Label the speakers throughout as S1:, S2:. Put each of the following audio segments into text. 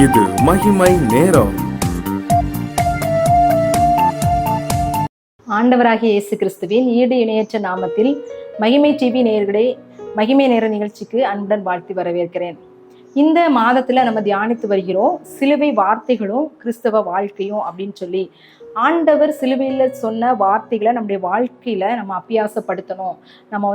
S1: இது மகிமை நேரம்.
S2: ஆண்டவராகிய இயேசு கிறிஸ்துவின் ஈடு இணையற்ற நாமத்தில் மகிமை டிவி நேயர்களே, மகிமை நேர நிகழ்ச்சிக்கு அன்புடன் வாழ்த்தி வரவேற்கிறேன். இந்த மாதத்துல நம்ம தியானித்து வருகிறோம் சிலுவை வார்த்தைகளும் கிறிஸ்தவ வாழ்க்கையும் அப்படின்னு சொல்லி. ஆண்டவர் சிலுவையில சொன்ன வார்த்தைகளை நம்முடைய வாழ்க்கையில நம்ம அபியாசப்படுத்தணும். நம்ம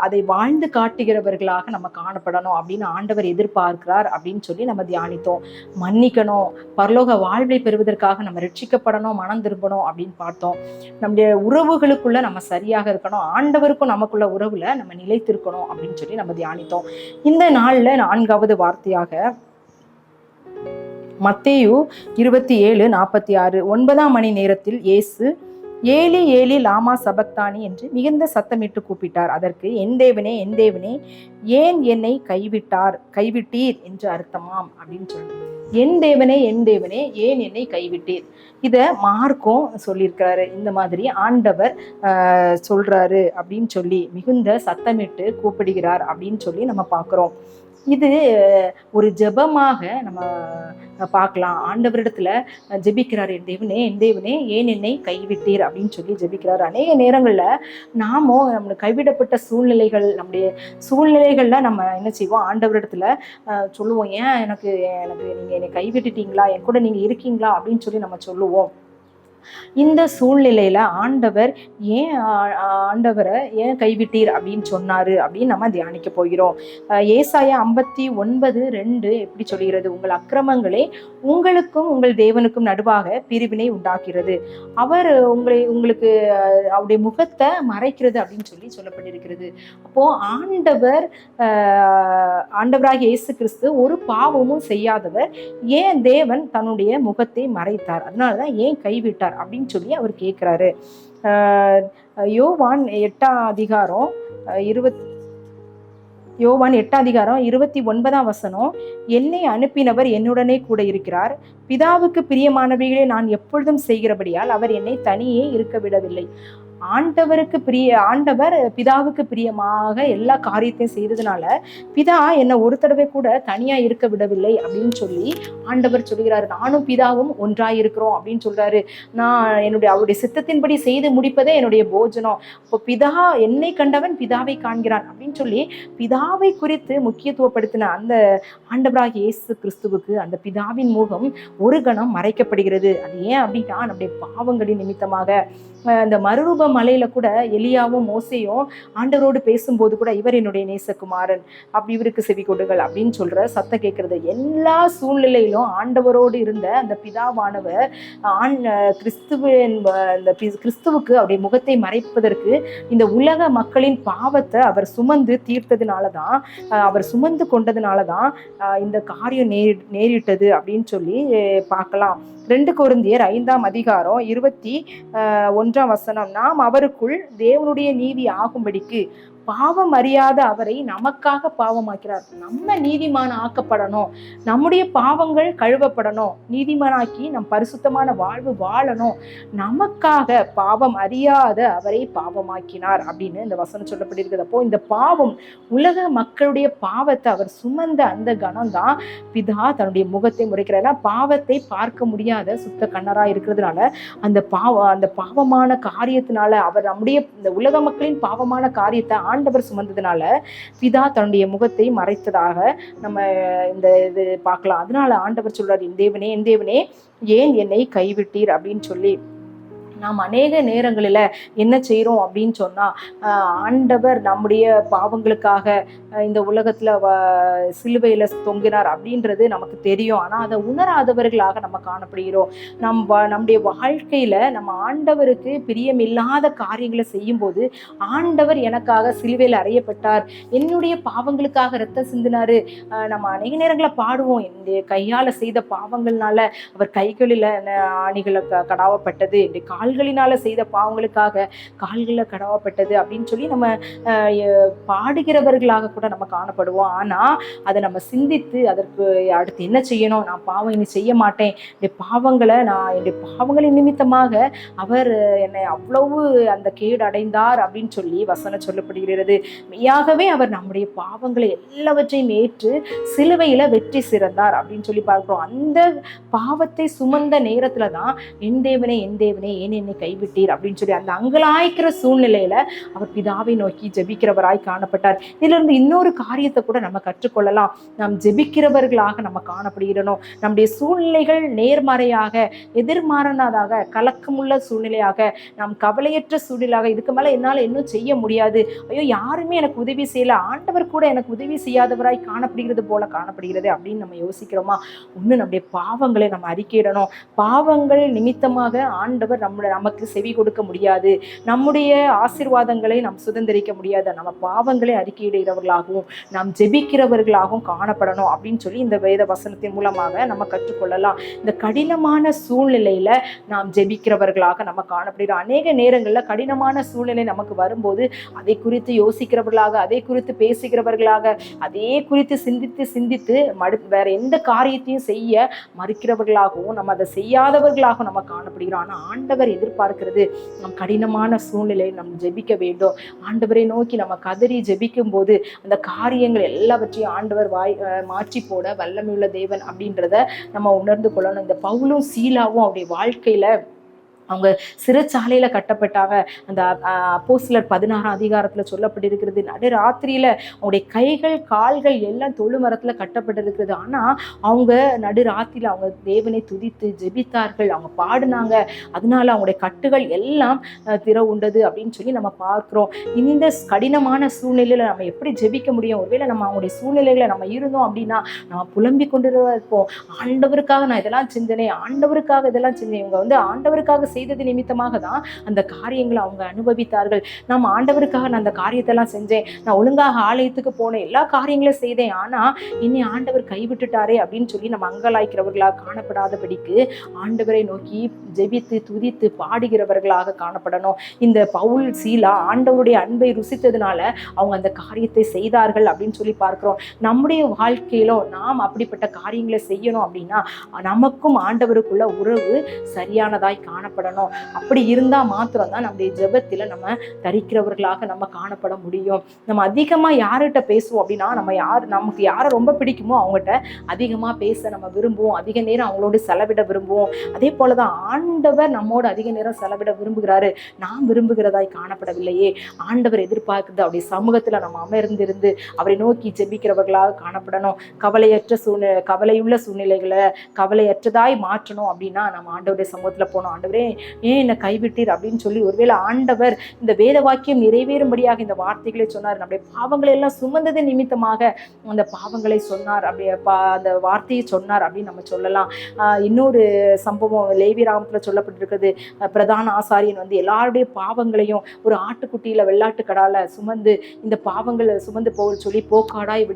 S2: அதை வாழ்ந்து காட்டுகிறவர்களாக நம்ம காணப்படணும் அப்படின்னு ஆண்டவர் எதிர்பார்க்கிறார் அப்படின்னு சொல்லி நம்ம தியானித்தோம். மன்னிக்கணும், பரலோக வாழ்வை பெறுவதற்காக நம்ம ரட்சிக்கப்படணும், மனம் திரும்பணும் அப்படின்னு பார்த்தோம். நம்முடைய உறவுகளுக்குள்ள நம்ம சரியாக இருக்கணும், ஆண்டவருக்கும் நமக்குள்ள உறவுல நம்ம நிலைத்திருக்கணும் அப்படின்னு சொல்லி நம்ம தியானித்தோம். இந்த நாள்ல 4வது வார்த்தையாக மத்தேயு 27:46 9ஆம் மணி நேரத்தில் இயேசு ஏலி ஏலி லாமா சபக்தானி என்று மிகுந்த சத்தமிட்டு கூப்பிட்டார். அதற்கு என் தேவனே என் தேவனே ஏன் என்னை கைவிட்டீர் என்று அர்த்தமாம் அப்படின்னு சொல்லி. என் தேவனே ஏன் என்னை கைவிட்டீர், இத மார்க்கும் சொல்லியிருக்காரு. இந்த மாதிரி ஆண்டவர் சொல்றாரு அப்படின்னு சொல்லி மிகுந்த சத்தமிட்டு கூப்பிடுகிறார் அப்படின்னு சொல்லி நம்ம பார்க்கிறோம். இது ஒரு ஜெபமாக நம்ம பார்க்கலாம். ஆண்டவரிடத்துல ஜெபிக்கிறார், என் தேவனே ஏன் என்னை கைவிட்டீர் அப்படின்னு சொல்லி ஜெபிக்கிறார். அநேக நேரங்கள்ல நம்மளுக்கு கைவிடப்பட்ட நம்முடைய சூழ்நிலைகள்ல நம்ம என்ன செய்வோம், ஆண்டவரிடத்துல சொல்லுவோம், ஏன் எனக்கு நீங்க என்னை கைவிட்டுட்டீங்களா, என் கூட நீங்க இருக்கீங்களா அப்படின்னு சொல்லி நம்ம சொல்லுவோம். இந்த சூழ்நிலையில ஆண்டவரை ஏன் கைவிட்டீர் அப்படின்னு சொன்னாரு அப்படின்னு நம்ம தியானிக்க போகிறோம். ஏசாயா 59:2 எப்படி சொல்கிறது, உங்கள் அக்கிரமங்களே உங்களுக்கும் உங்கள் தேவனுக்கும் நடுவாக பிரிவினை உண்டாக்குகிறது, அவர் உங்களுக்கு அவருடைய முகத்தை மறைக்கிறது அப்படின்னு சொல்லி சொல்லப்பட்டிருக்கிறது. அப்போ ஆண்டவராகிய இயேசு கிறிஸ்து ஒரு பாவமும் செய்யாதவர், ஏன் தேவன் தன்னுடைய முகத்தை மறைத்தார், அதனாலதான் ஏன் கைவிட்டார் அப்படின்னு சொல்லி அவர் கேட்கிறாரு. யோவான் 8:29 என்னை அனுப்பினவர் என்னுடனே கூட இருக்கிறார், பிதாவுக்கு பிரியமானவைகளை நான் எப்பொழுதும் செய்கிறபடியால் அவர் என்னை தனியே இருக்க விடவில்லை. ஆண்டவர் பிதாவுக்கு பிரியமாக எல்லா காரியத்தையும் செய்ததுனால பிதா என்னை ஒரு தடவை கூட தனியா இருக்க விடவில்லை அப்படின்னு சொல்லி ஆண்டவர் சொல்கிறாரு. நானும் பிதாவும் ஒன்றாய் இருக்கிறோம் அப்படின்னு சொல்றாரு. நான் அவருடைய சித்தத்தின்படி செய்து முடிப்பதே என்னுடைய போஜனம். இப்போ பிதா என்னை கண்டவன் பிதாவை காண்கிறான் அப்படின்னு சொல்லி பிதாவை குறித்து முக்கியத்துவப்படுத்தின அந்த ஆண்டவராகிய இயேசு கிறிஸ்துவுக்கு அந்த பிதாவின் முகம் ஒரு கணம் மறைக்கப்படுகிறது. அது ஏன் அப்படின்னா நம்முடைய பாவங்களின் நிமித்தமாக. அந்த மறுரூப மலையில கூட எலியாவும் மோசேயும் ஆண்டவரோடு பேசும்போது கூட இவர் என்னுடைய நேசகுமாரன், அப்படி இவருக்கு செவி கொடுங்கள் அப்படின்னு சொல்ற சத்தம் கேட்கறது. எல்லா சூழ்நிலையிலும் ஆண்டவரோடு இருந்த அந்த பிதாவானவர் கிறிஸ்துவுக்கு அவருடைய முகத்தை மறைப்பதற்கு இந்த உலக மக்களின் பாவத்தை அவர் சுமந்து கொண்டதுனாலதான் இந்த காரியம் நேரிட்டது அப்படின்னு சொல்லி பார்க்கலாம். 2 கொரிந்தியர் 5:21 நாம் அவருக்குள் தேவனுடைய நீதி ஆகும்படிக்கு பாவம் அறியாத அவரை நமக்காக பாவமாக்கிறார். நம்ம நீதிமான ஆக்கப்படணும், நம்முடைய பாவங்கள் கழுவப்படணும், நீதிமானாக்கி நம் பரிசுத்தமான வாழ்வு வாழணும், நமக்காக பாவம் அறியாத அவரை பாவமாக்கினார் அப்படின்னு இந்த வசனம் சொல்லப்பட்டிருக்கிறது. அப்போ இந்த பாவம், உலக மக்களுடைய பாவத்தை அவர் சுமந்த அந்த கணம் தான் பிதா தன்னுடைய முகத்தை முறைக்கிறார். பாவத்தை பார்க்க முடியாத சுத்த கண்ணரா இருக்கிறதுனால அந்த பாவமான காரியத்தினால அவர் நம்முடைய இந்த உலக மக்களின் பாவமான காரியத்தை ஆண்டவர் சுமந்ததுனால பிதா தன்னுடைய முகத்தை மறைத்ததாக நம்ம இது பார்க்கலாம். அதனால ஆண்டவர் சொல்றாரு, என் தேவனே ஏன் என்னை கைவிட்டீர் அப்படின்னு சொல்லி. நாம் அநேக நேரங்களில் என்ன செய்கிறோம் அப்படின்னு சொன்னால், ஆண்டவர் நம்முடைய பாவங்களுக்காக இந்த உலகத்தில் சிலுவையில் தொங்கினார் அப்படின்றது நமக்கு தெரியும். ஆனால் அதை உணராதவர்களாக நம்ம காணப்படுகிறோம். நம்முடைய வாழ்க்கையில் நம்ம ஆண்டவருக்கு பிரியமில்லாத காரியங்களை செய்யும்போது, ஆண்டவர் எனக்காக சிலுவையில் அறையப்பட்டார், என்னுடைய பாவங்களுக்காக ரத்தம் சிந்தினாரு, நம்ம அநேக நேரங்களில் பாடுவோம், என்னுடைய கையால் செய்த பாவங்கள்னால அவர் கைகளில் ஆணிகளை கடாவப்பட்டது, என்னுடைய கால்களினால செய்த பாவங்களுக்காக கால்களில் கடவாப்பட்டது அப்படின்னு சொல்லி நம்ம பாடுகிறவர்களாக கூட நம்ம காணப்படுவோம். ஆனா அதை நம்ம சிந்தித்து அதற்கு அடுத்து என்ன செய்யணும், நான் பாவம் இனி செய்ய மாட்டேன், என்னுடைய பாவங்களின் நிமித்தமாக அவர் என்னை அவ்வளவு அந்த கேடு அடைந்தார் அப்படின்னு சொல்லி வசனம் சொல்லப்படுகிறது. மெய்யாகவே அவர் நம்முடைய பாவங்களை எல்லாவற்றையும் ஏற்று சிலுவையில வெற்றி சிறந்தார் அப்படின்னு சொல்லி பார்க்கிறோம். அந்த பாவத்தை சுமந்த நேரத்துல தான் என் தேவனே ஏன் என்னை கைவிட்டீர் அப்படின்னு சொல்லி அந்த அங்கலாய்க்கிற சூழ்நிலையில அவர் பிதாவை நோக்கி ஜெபிக்கிறவராய் காணப்பட்டார். இதுல இருந்து இன்னொரு காரியத்தை கூட நம்ம கற்றுக்கொள்ளலாம். நாம் ஜெபிக்கிறவர்களாக நம்ம காணப்படுகிறோம். நம்முடைய சூழ்நிலைகள் நேர்மறையாக எதிர்மாறானதாக கலக்கமுள்ள சூழ்நிலையாக நாம் கவலையற்ற சூழ்நிலையாக இதுக்கு மேல என்னால் இன்னும் செய்ய முடியாது, ஐயோ யாருமே எனக்கு உதவி செய்யல, ஆண்டவர் கூட எனக்கு உதவி செய்யாதவராய் காணப்படுகிறது போல காணப்படுகிறது அப்படின்னு நம்ம யோசிக்கிறோமா? ஒண்ணு, நம்முடைய பாவங்களை நம்ம அறிக்கையிடணும். பாவங்கள் நிமித்தமாக ஆண்டவர் நமக்கு செவி கொடுக்க முடியாது, நம்முடைய ஆசீர்வாதங்களை நாம் சுதந்திரிக்க முடியாது. நம்ம பாவங்களை அறிக்கையிடுகிறவர்களாகவும் நாம் ஜெபிக்கிறவர்களாகவும் காணப்படணும் அப்படின்னு சொல்லி இந்த வேத வசனத்தின் மூலமாக நம்ம கற்றுக்கொள்ளலாம். இந்த கடினமான சூழ்நிலையில நாம் ஜெபிக்கிறவர்களாக நம்ம காணப்படுகிறோம். அநேக நேரங்கள்ல கடினமான சூழ்நிலை நமக்கு வரும்போது அதை குறித்து யோசிக்கிறவர்களாக, அதை குறித்து பேசுகிறவர்களாக, அதே குறித்து சிந்தித்து வேற எந்த காரியத்தையும் செய்ய மறுக்கிறவர்களாகவும் நம்ம அதை செய்யாதவர்களாகவும் நம்ம காணப்படுகிறோம். ஆனா ஆண்டவர் எதிர்பார்க்கிறது நம் கடினமான சூழ்நிலையை நம்ம ஜெபிக்க வேண்டும். ஆண்டவரை நோக்கி நம்ம கதறி ஜெபிக்கும் போது அந்த காரியங்கள் எல்லாவற்றையும் ஆண்டவர் மாற்றி போட வல்லமையுள்ள தேவன் அப்படின்றத நம்ம உணர்ந்து கொள்ளணும். இந்த பவுலும் சீலாவும் அவருடைய வாழ்க்கையில அவங்க சிறைச்சாலையில கட்டப்பட்டாங்க. அந்த அப்போஸ்தலர் 16 அதிகாரத்துல சொல்லப்பட்டிருக்கிறது. நடுராத்திரியில அவங்களுடைய கைகள் கால்கள் எல்லாம் தொழுமரத்துல கட்டப்பட்டிருக்கிறது. ஆனா அவங்க நடுராத்திரியில அவங்க தேவனை துதித்து ஜெபித்தார்கள், அவங்க பாடினாங்க. அதனால அவங்களுடைய கட்டுகள் எல்லாம் திற உண்டது அப்படின்னு சொல்லி நம்ம பார்க்கிறோம். இந்த கடினமான சூழ்நிலையில நம்ம எப்படி ஜெபிக்க முடியும்? ஒருவேளை நம்ம அவங்களுடைய சூழ்நிலையில நம்ம இருந்தோம் அப்படின்னா நம்ம புலம்பிக் கொண்டு இருப்போம். ஆண்டவருக்காக நான் இதெல்லாம் செஞ்சேனே, ஆண்டவருக்காக இதெல்லாம் செஞ்சேன். இவங்க ஆண்டவருக்காக செய்தது நிமித்தமாக தான் அந்த காரியங்களை அவங்க அனுபவித்தார்கள். நம்ம ஆண்டவருக்காக நான் அந்த காரியத்தை எல்லாம் செஞ்சேன், நான் ஒழுங்காக ஆலயத்துக்கு போனேன், எல்லா காரியங்களும் செய்தேன், ஆனா இனி ஆண்டவர் கைவிட்டுட்டாரே அப்படின்னு சொல்லி நம்ம அங்கலாய்க்கிறவர்களாக காணப்படாதபடிக்கு ஆண்டவரை நோக்கி ஜெபித்து துதித்து பாடுகிறவர்களாக காணப்படணும். இந்த பவுல் சீலா ஆண்டவருடைய அன்பை ருசித்ததுனால அவங்க அந்த காரியத்தை செய்தார்கள் அப்படின்னு சொல்லி பார்க்கிறோம். நம்முடைய வாழ்க்கையிலும் நாம் அப்படிப்பட்ட காரியங்களை செய்யணும் அப்படின்னா நமக்கும் ஆண்டவருக்குள்ள உறவு சரியானதாய் காணப்படணும். அப்படி இருந்தா மாத்திரம் தான் நம்முடைய ஜெபத்துல நம்ம தரிக்கிறவர்களாக நம்ம காணப்பட முடியும். நம்ம அதிகமா யார்கிட்ட பேசுவோம் அப்படின்னா நமக்கு யாரை ரொம்ப பிடிக்குமோ அவங்ககிட்ட அதிகமா பேச நம்ம விரும்புவோம், அதிக நேரம் அவங்களோட செலவிட விரும்புவோம். அதே போலதான் ஆண்டவர் நம்மோட அதிக நேரம் செலவிட விரும்புகிறாரு, நாம் விரும்புகிறதாய் காணப்படவில்லையே. ஆண்டவர் எதிர்பார்க்கிறது அவருடைய சமூகத்துல நம்ம அமர்ந்திருந்து அவரை நோக்கி ஜெபிக்கிறவர்களாக காணப்படணும். கவலையுள்ள சூழ்நிலைகளை கவலையற்றதாய் மாற்றணும் அப்படின்னா நம்ம ஆண்டவருடைய சமூகத்துல போனோம். ஆண்டவரே ஏன் என்னை கைவிட்டீர் அப்படின்னு சொல்லி ஒருவேளை ஆண்டவர் இந்த வேத வாக்கியம் நிறைவேறும்படியாக இந்த வார்த்தைகளை சொன்னார். நம்முடைய பாவங்களை எல்லாம் சுமந்தது நிமித்தமாக அந்த பாவங்களை சொன்னார், அப்படியே அந்த வார்த்தையை சொன்னார் அப்படின்னு நம்ம சொல்லலாம். இன்னொரு சம்பவம் லேவியராகமத்துல சொல்லப்பட்டிருக்கிறது. பிரதான ஆசாரியன் எல்லாருடைய பாவங்களையும் ஒரு ஆட்டுக்குட்டியில வெள்ளாட்டு கடால சுமந்து இந்த பாவங்களை சுமந்து போக சொல்லி போக்காடாய்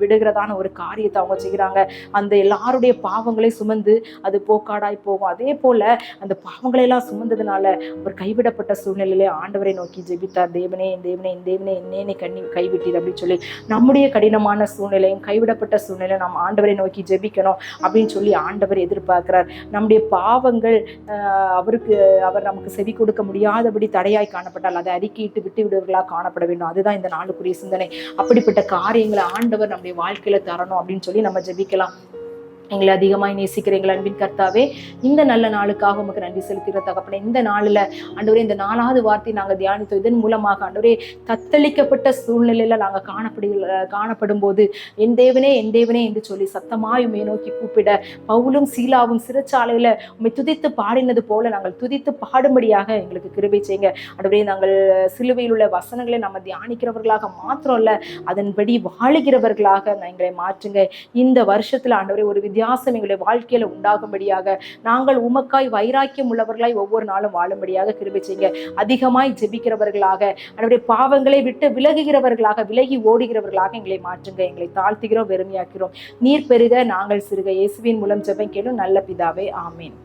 S2: விடுகிறதான ஒரு காரியத்தை அவங்க செய்கிறாங்க. அந்த எல்லாருடைய பாவங்களை சுமந்து அது போக்காடாய் போகும். அதே போல அந்த பாவங்களை எல்லாம் சுமந்ததுனால ஒரு கைவிடப்பட்ட சூழ்நிலையிலே ஆண்டவரை நோக்கி ஜெபித்தார். தேவனே என்னை கைவிட்டீர் அப்படின்னு சொல்லி நம்முடைய கடினமான சூழ்நிலையும் கைவிடப்பட்ட சூழ்நிலை நாம் ஆண்டவரை நோக்கி ஜெபிக்கணும் அப்படின்னு சொல்லி ஆண்டவர் எதிர்பார்க்கிறார். நம்முடைய பாவங்கள் அவர் நமக்கு செவி கொடுக்க முடியாதபடி தடையாய் காணப்பட்டால் அதை அறிக்கையிட்டு விட்டு விடுவர்களாக காணப்பட வேண்டும். அதுதான் இந்த நாளுக்குரிய சிந்தனை. அப்படிப்பட்ட காரியங்களை ஆண்டவர் நம்முடைய வாழ்க்கையில தரணும் அப்படின்னு சொல்லி நம்ம ஜெபிக்கலாம். எங்களை அதிகமாக நேசிக்கிற எங்கள் அன்பின் கர்த்தாவே, இந்த நல்ல நாளுக்காக உமக்கு நன்றி செலுத்துகிற தகப்பனே. இந்த நாளில் ஆண்டவரே இந்த 4வது வார்த்தை நாங்கள் தியானித்தோம். இதன் மூலமாக ஆண்டவரே தத்தளிக்கப்பட்ட சூழ்நிலையில நாங்கள் காணப்படும் போது என் தேவனே என்று சொல்லி சத்தமாய் உம்மை நோக்கி கூப்பிட பவுலும் சீலாவும் சிறைச்சாலையில உம்மை துதித்து பாடினது போல நாங்கள் துதித்து பாடும்படியாக எங்களுக்கு கிருபை செய்யுங்க. ஆண்டவரே நாங்கள் சிலுவையில் உள்ள வசனங்களை நம்ம தியானிக்கிறவர்களாக மாத்திரம் இல்ல, அதன்படி வாழுகிறவர்களாக எங்களை மாற்றுங்க. இந்த வருஷத்துல ஆண்டவரே ஒரு வித்தியாசம் எங்களுடைய வாழ்க்கையில உண்டாகும்படியாக நாங்கள் உமக்காய் வைராக்கியம் உள்ளவர்களாய் ஒவ்வொரு நாளும் வாழும்படியாக கிருபை செய்யுங்க. அதிகமாய் ஜெபிக்கிறவர்களாக, அவருடைய பாவங்களை விட்டு விலகுகிறவர்களாக, விலகி ஓடுகிறவர்களாக எங்களை மாற்றுங்க. எங்களை தாழ்த்துகிறோம், வெறுமையாக்கிறோம். நீர் பெருக நாங்கள் சிறுக. இயேசுவின் மூலம் ஜெபம் கேளும் நல்ல பிதாவே, ஆமேன்.